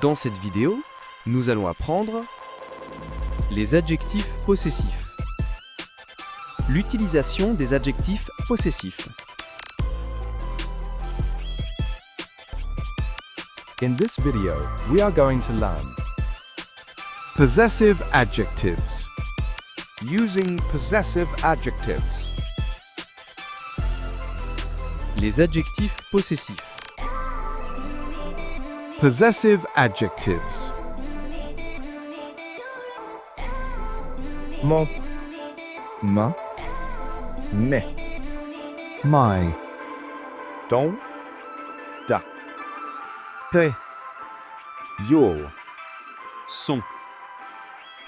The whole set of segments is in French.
Dans cette vidéo, nous allons apprendre les adjectifs possessifs. L'utilisation des adjectifs possessifs. In this video, we are going to learn possessive adjectives. Using possessive adjectives. Les adjectifs possessifs. Possessive adjectives. Mon, ma, mes, my, ton, ta, tes, your, son,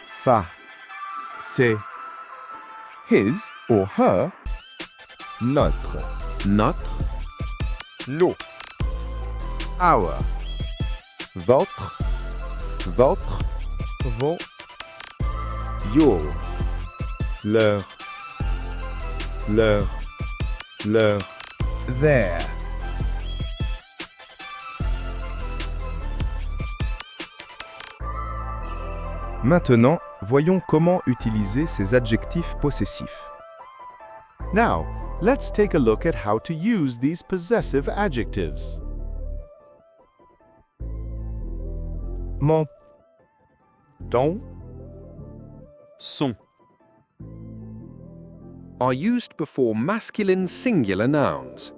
sa, c'est, his or her, notre, Notre, our, votre, vos, your, leur, their. Maintenant, voyons comment utiliser ces adjectifs possessifs. Now, let's take a look at how to use these possessive adjectives. Mon, ton, son are used before masculine singular nouns.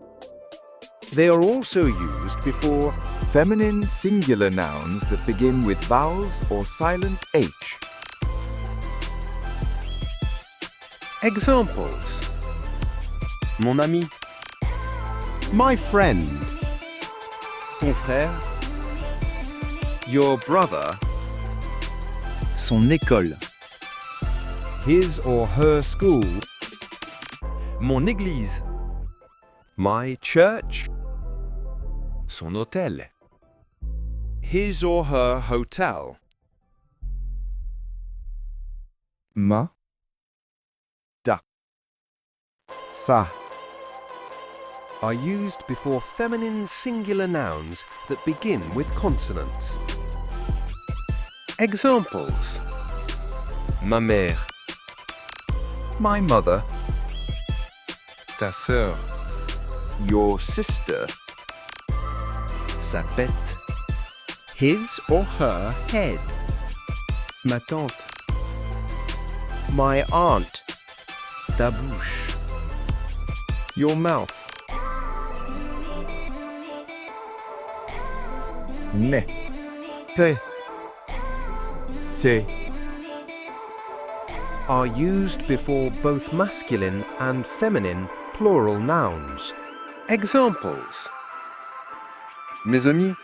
They are also used before feminine singular nouns that begin with vowels or silent H. examples. Mon ami, My friend, ton frère, your brother, son école, his or her school, mon église, my church, son hôtel, his or her hotel, ma, ta, sa. are used before feminine singular nouns that begin with consonants. Examples. Ma mère, My mother, ta sœur, your sister, sa tête, his or her head, ma tante, my aunt, ta bouche, your mouth, ne, te, se. are used before both masculine and feminine plural nouns. Examples. Mes amis,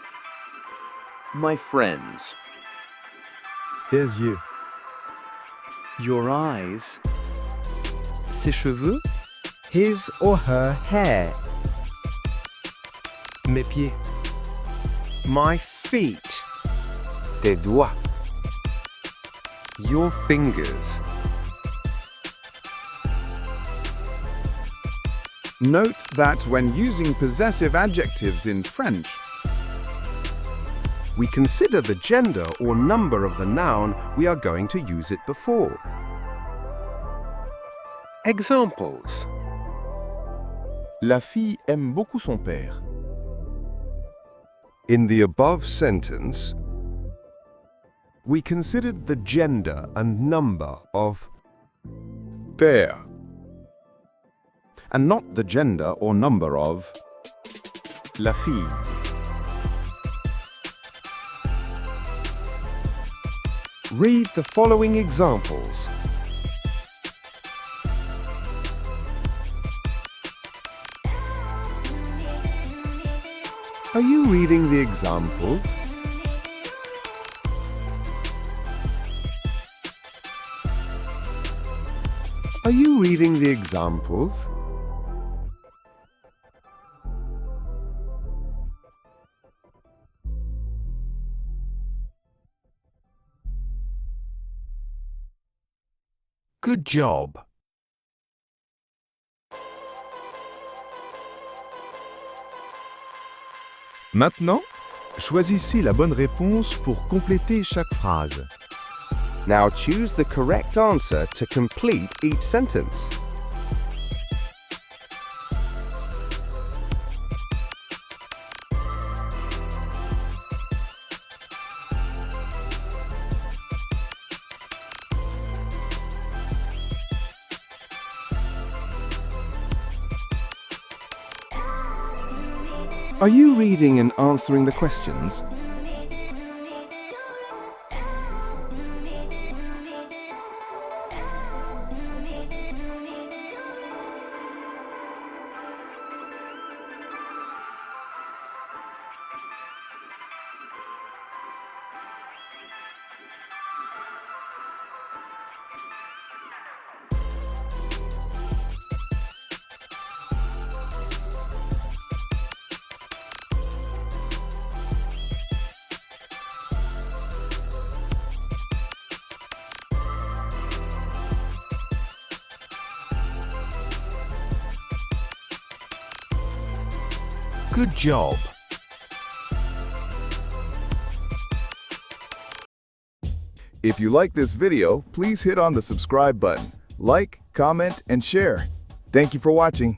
My friends, tes yeux, your eyes, ses cheveux, his or her hair, mes pieds, my feet, tes doigts, your fingers. Note that when using possessive adjectives in French, we consider the gender or number of the noun we are going to use it before. Examples. La fille aime beaucoup son père. In the above sentence, we considered the gender and number of père, and not the gender or number of la fille. Read the following examples. Are you reading the examples? Are you reading the examples? Good job. Maintenant, Choisissez la bonne réponse pour compléter chaque phrase. Now choose the correct answer to complete each sentence. Are you reading and answering the questions? Good job! If you like this video, please hit on the subscribe button. Like, comment, and share. Thank you for watching.